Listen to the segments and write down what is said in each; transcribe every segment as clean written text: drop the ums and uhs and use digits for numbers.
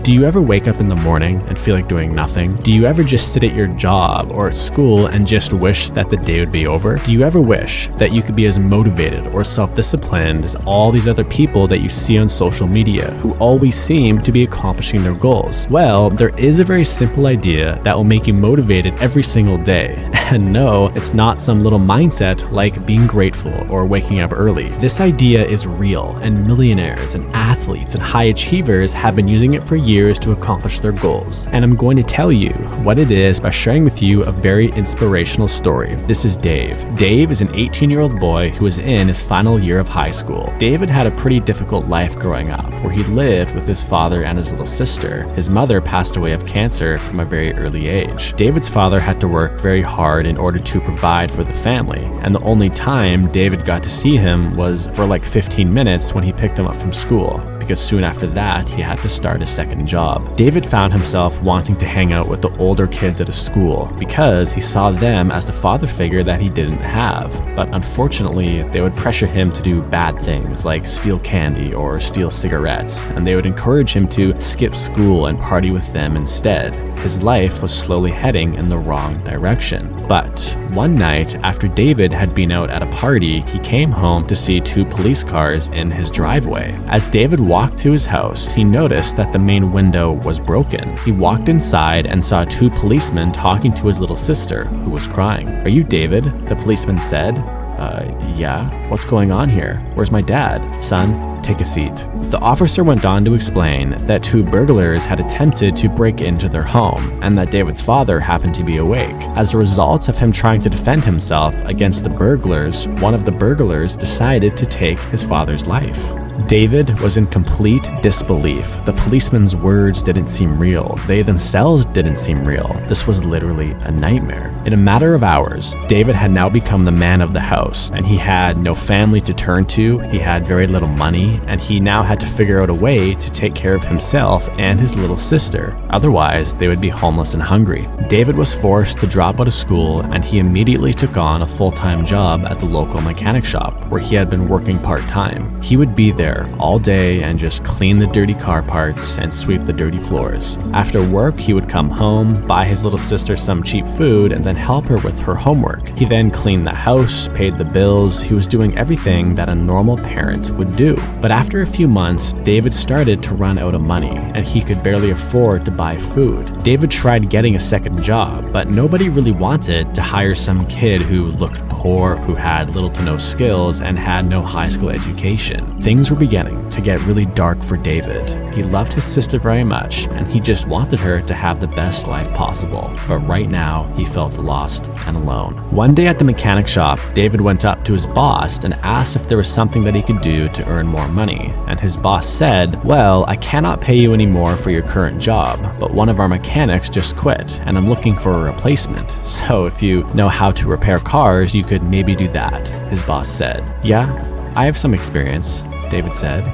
Do you ever wake up in the morning and feel like doing nothing? Do you ever just sit at your job or at school and just wish that the day would be over? Do you ever wish that you could be as motivated or self-disciplined as all these other people that you see on social media who always seem to be accomplishing their goals? Well, there is a very simple idea that will make you motivated every single day. And no, it's not some little mindset like being grateful or waking up early. This idea is real, and millionaires and athletes and high achievers have been using it for years to accomplish their goals. And I'm going to tell you what it is by sharing with you a very inspirational story. This is Dave. Dave is an 18-year-old boy who is in his final year of high school. David had a pretty difficult life growing up, where he lived with his father and his little sister. His mother passed away of cancer from a very early age. David's father had to work very hard in order to provide for the family, and the only time David got to see him was for like 15 minutes when he picked him up from school, because soon after that he had to start a second job. David found himself wanting to hang out with the older kids at his school because he saw them as the father figure that he didn't have, but unfortunately they would pressure him to do bad things like steal candy or steal cigarettes, and they would encourage him to skip school and party with them instead. His life was slowly heading in the wrong direction. But one night, after David had been out at a party, he came home to see two police cars in his driveway. As David walked to his house, he noticed that the main window was broken. He walked inside and saw two policemen talking to his little sister, who was crying. "Are you David?" the policeman said. Yeah. What's going on here? Where's my dad?" "Son, take a seat." The officer went on to explain that two burglars had attempted to break into their home and that David's father happened to be awake. As a result of him trying to defend himself against the burglars, one of the burglars decided to take his father's life. David was in complete disbelief. The policeman's words didn't seem real. They themselves didn't seem real. This was literally a nightmare. In a matter of hours, David had now become the man of the house, and he had no family to turn to, he had very little money, and he now had to figure out a way to take care of himself and his little sister. Otherwise, they would be homeless and hungry. David was forced to drop out of school, and he immediately took on a full-time job at the local mechanic shop, where he had been working part-time. He would be there all day and just clean the dirty car parts and sweep the dirty floors. After work, he would come home, buy his little sister some cheap food, and then help her with her homework. He then cleaned the house, paid the bills. He was doing everything that a normal parent would do. But after a few months, David started to run out of money, and he could barely afford to buy food. David tried getting a second job, but nobody really wanted to hire some kid who looked poor, who had little to no skills, and had no high school education. Things were beginning to get really dark for David. He loved his sister very much, and he just wanted her to have the best life possible. But right now, he felt lost and alone. One day at the mechanic shop, David went up to his boss and asked if there was something that he could do to earn more money. And his boss said, "Well, I cannot pay you any more for your current job, but one of our mechanics just quit, and I'm looking for a replacement. So if you know how to repair cars, you could maybe do that," his boss said. "Yeah, I have some experience," David said.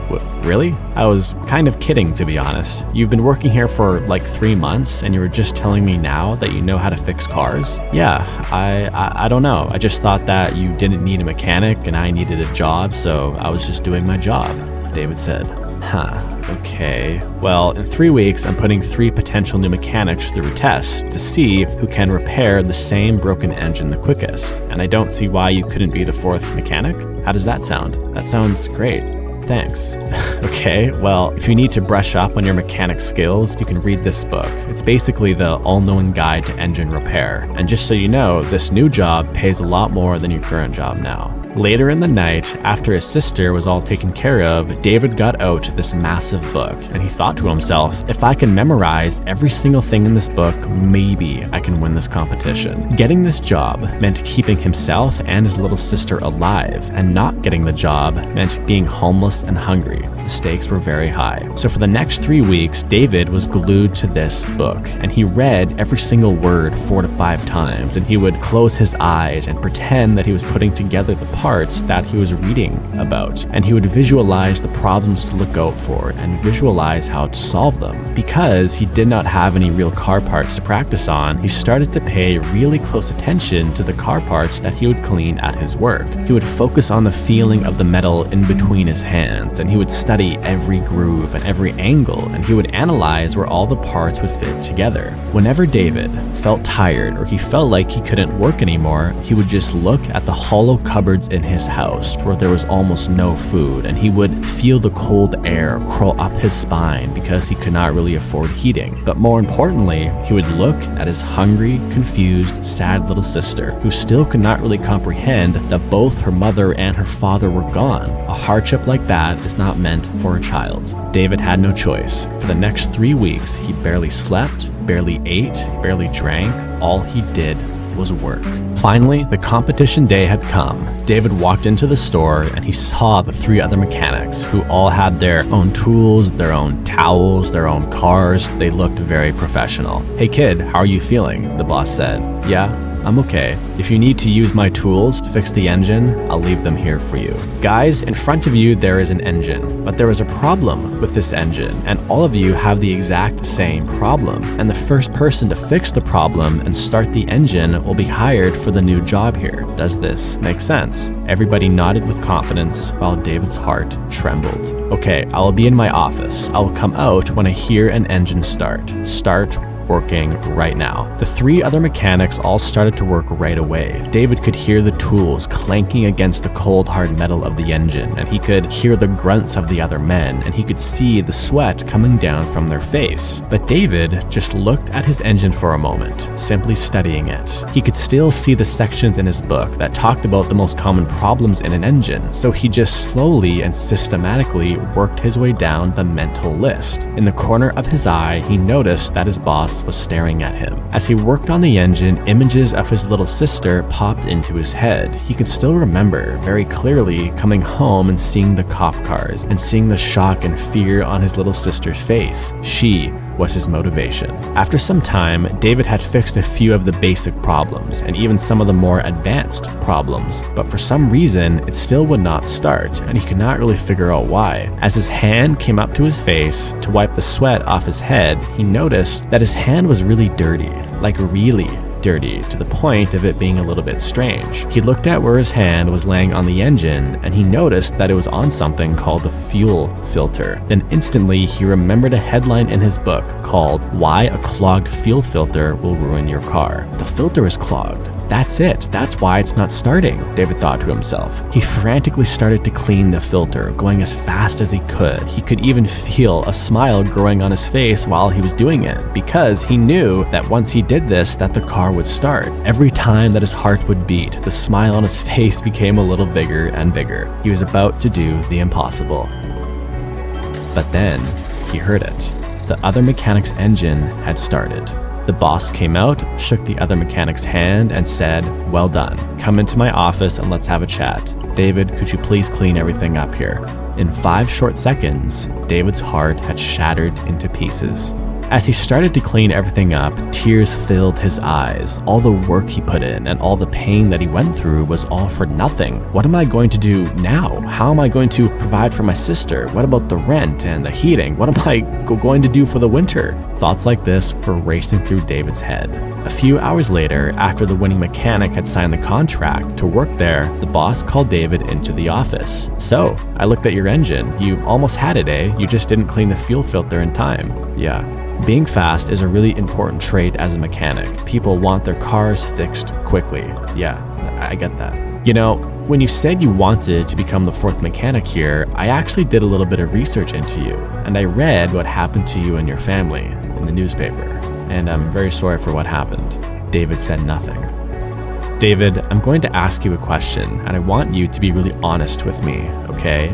"Really? I was kind of kidding, to be honest. You've been working here for like 3 months and you were just telling me now that you know how to fix cars?" "Yeah, I don't know. I just thought that you didn't need a mechanic and I needed a job, so I was just doing my job," David said. "Huh, okay. Well, in 3 weeks, I'm putting 3 potential new mechanics through a test to see who can repair the same broken engine the quickest. And I don't see why you couldn't be the 4th mechanic. How does that sound?" "That sounds great. Thanks." "Okay, well, if you need to brush up on your mechanic skills, you can read this book. It's basically the all-knowing guide to engine repair. And just so you know, this new job pays a lot more than your current job now." Later in the night, after his sister was all taken care of, David got out this massive book, and he thought to himself, if I can memorize every single thing in this book, maybe I can win this competition. Getting this job meant keeping himself and his little sister alive, and not getting the job meant being homeless and hungry. The stakes were very high. So for the next 3 weeks, David was glued to this book, and he read every single word 4 to 5 times, and he would close his eyes and pretend that he was putting together the parts that he was reading about, and he would visualize the problems to look out for and visualize how to solve them. Because he did not have any real car parts to practice on, he started to pay really close attention to the car parts that he would clean at his work. He would focus on the feeling of the metal in between his hands, and he would study every groove and every angle, and he would analyze where all the parts would fit together. Whenever David felt tired or he felt like he couldn't work anymore, he would just look at the hollow cupboards in his house where there was almost no food, and he would feel the cold air crawl up his spine because he could not really afford heating. But more importantly, he would look at his hungry, confused, sad little sister, who still could not really comprehend that both her mother and her father were gone. A hardship like that is not meant for a child. David had no choice. For the next 3 weeks, he barely slept, barely ate, barely drank. All he did was work. Finally, the competition day had come. David walked into the store and he saw the 3 other mechanics who all had their own tools, their own towels, their own cars. They looked very professional. "Hey kid, how are you feeling?" the boss said. "Yeah, I'm okay. If you need to use my tools to fix the engine, I'll leave them here for you." Guys, in front of you there is an engine, but there is a problem with this engine, and all of you have the exact same problem. And the first person to fix the problem and start the engine will be hired for the new job here. Does this make sense? Everybody nodded with confidence while David's heart trembled. "Okay, I will be in my office. I will come out when I hear an engine start. Start working right now." The 3 other mechanics all started to work right away. David could hear the tools clanking against the cold hard metal of the engine, and he could hear the grunts of the other men, and he could see the sweat coming down from their face. But David just looked at his engine for a moment, simply studying it. He could still see the sections in his book that talked about the most common problems in an engine, so he just slowly and systematically worked his way down the mental list. In the corner of his eye, he noticed that his boss was staring at him. As he worked on the engine, images of his little sister popped into his head. He could still remember very clearly coming home and seeing the cop cars and seeing the shock and fear on his little sister's face. She was his motivation. After some time, David had fixed a few of the basic problems and even some of the more advanced problems, but for some reason, it still would not start, and he could not really figure out why. As his hand came up to his face to wipe the sweat off his head, he noticed that his hand was really dirty, like really dirty, to the point of it being a little bit strange. He looked at where his hand was laying on the engine, and he noticed that it was on something called the fuel filter. Then instantly, he remembered a headline in his book called "Why a Clogged Fuel Filter Will Ruin Your Car." The filter is clogged. That's it. That's why it's not starting, David thought to himself. He frantically started to clean the filter, going as fast as he could. He could even feel a smile growing on his face while he was doing it, because he knew that once he did this, that the car would start. Every time that his heart would beat, the smile on his face became a little bigger and bigger. He was about to do the impossible. But then, he heard it. The other mechanic's engine had started. The boss came out, shook the other mechanic's hand, and said, "Well done. Come into my office and let's have a chat. David, could you please clean everything up here?" In 5 short seconds, David's heart had shattered into pieces. As he started to clean everything up, tears filled his eyes. All the work he put in and all the pain that he went through was all for nothing. What am I going to do now? How am I going to provide for my sister? What about the rent and the heating? What am I going to do for the winter? Thoughts like this were racing through David's head. A few hours later, after the winning mechanic had signed the contract to work there, the boss called David into the office. "So, I looked at your engine. You almost had it, eh? You just didn't clean the fuel filter in time." "Yeah." Being fast is a really important trait as a mechanic. People want their cars fixed quickly. "Yeah, I get that." "You know, when you said you wanted to become the 4th mechanic here, I actually did a little bit of research into you, and I read what happened to you and your family in the newspaper, and I'm very sorry for what happened." David said nothing. "David, I'm going to ask you a question, and I want you to be really honest with me, okay?"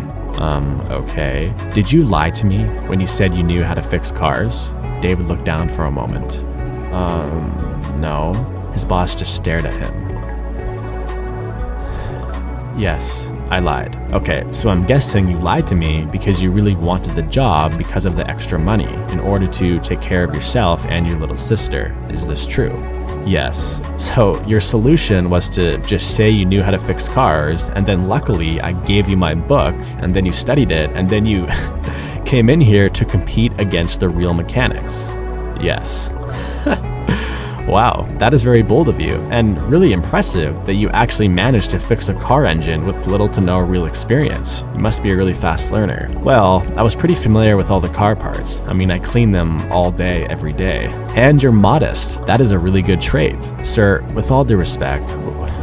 Okay. "Did you lie to me when you said you knew how to fix cars?" David looked down for a moment. No." His boss just stared at him. "Yes, I lied." "Okay, so I'm guessing you lied to me because you really wanted the job because of the extra money in order to take care of yourself and your little sister. Is this true?" Yes. So your solution was to just say you knew how to fix cars, and then luckily I gave you my book, and then you studied it, and then you came in here to compete against the real mechanics. Yes. Wow, that is very bold of you, and really impressive that you actually managed to fix a car engine with little to no real experience. You must be a really fast learner. Well, I was pretty familiar with all the car parts. I mean, I clean them all day, every day. And you're modest. That is a really good trait. Sir, with all due respect,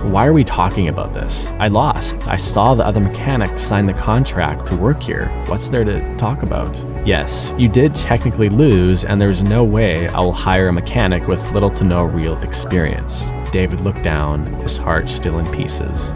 why are we talking about this? I lost. I saw the other mechanic sign the contract to work here. What's there to talk about? Yes, you did technically lose, and there's no way I will hire a mechanic with little to no real experience. David looked down, his heart still in pieces.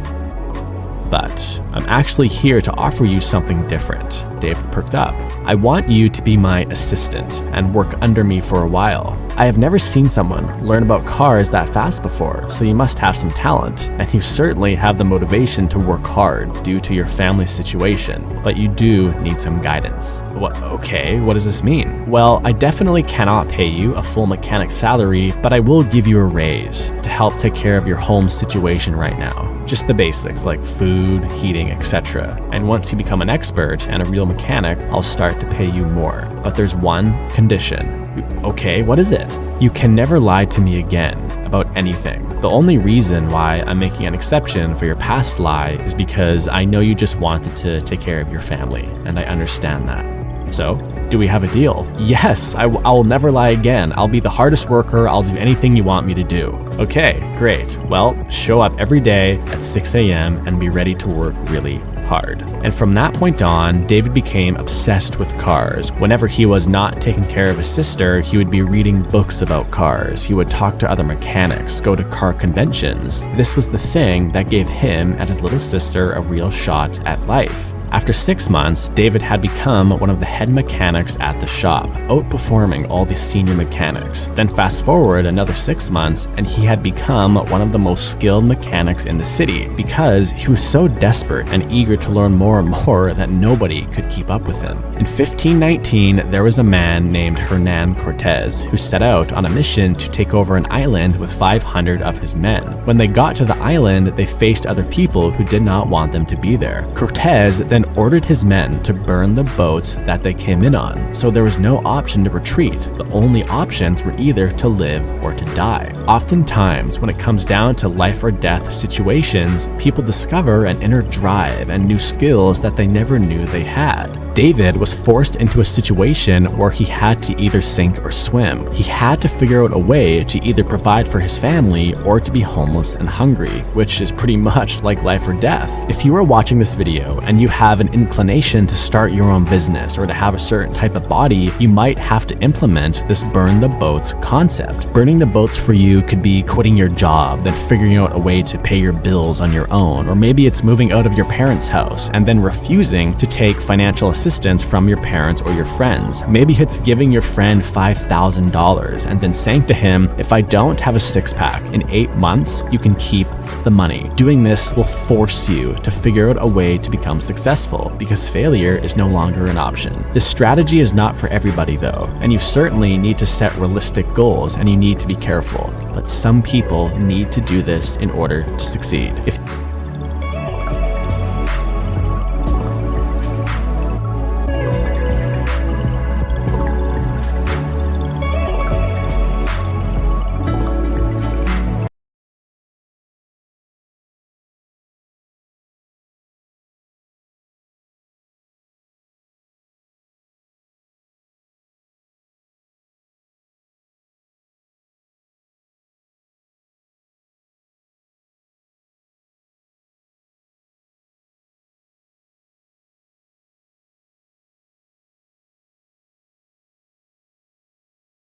But I'm actually here to offer you something different. David perked up. I want you to be my assistant and work under me for a while. I have never seen someone learn about cars that fast before, so you must have some talent, and you certainly have the motivation to work hard due to your family situation, but you do need some guidance. Okay, what does this mean? Well, I definitely cannot pay you a full mechanic salary, but I will give you a raise to help take care of your home situation right now. Just the basics like food, heating, etc. And once you become an expert and a real mechanic, I'll start to pay you more. But there's one condition. Okay, what is it? You can never lie to me again about anything. The only reason why I'm making an exception for your past lie is because I know you just wanted to take care of your family, and I understand that. So, do we have a deal? Yes, I will never lie again. I'll be the hardest worker. I'll do anything you want me to do. Okay, great. Well, show up every day at 6 a.m. and be ready to work really hard. And from that point on, David became obsessed with cars. Whenever he was not taking care of his sister, he would be reading books about cars. He would talk to other mechanics, go to car conventions. This was the thing that gave him and his little sister a real shot at life. After 6 months, David had become one of the head mechanics at the shop, outperforming all the senior mechanics. Then fast forward another 6 months, and he had become one of the most skilled mechanics in the city because he was so desperate and eager to learn more and more that nobody could keep up with him. In 1519, there was a man named Hernan Cortez who set out on a mission to take over an island with 500 of his men. When they got to the island, they faced other people who did not want them to be there. Cortez then ordered his men to burn the boats that they came in on, so there was no option to retreat. The only options were either to live or to die. Oftentimes, when it comes down to life or death situations, people discover an inner drive and new skills that they never knew they had. David was forced into a situation where he had to either sink or swim. He had to figure out a way to either provide for his family or to be homeless and hungry, which is pretty much like life or death. If you are watching this video and you have an inclination to start your own business or to have a certain type of body, you might have to implement this burn the boats concept. Burning the boats for you could be quitting your job, then figuring out a way to pay your bills on your own, or maybe it's moving out of your parents' house and then refusing to take financial assistance from your parents or your friends. Maybe it's giving your friend $5,000 and then saying to him, if I don't have a six-pack in 8 months, you can keep the money. Doing this will force you to figure out a way to become successful because failure is no longer an option. This strategy is not for everybody though, and you certainly need to set realistic goals and you need to be careful. But some people need to do this in order to succeed. If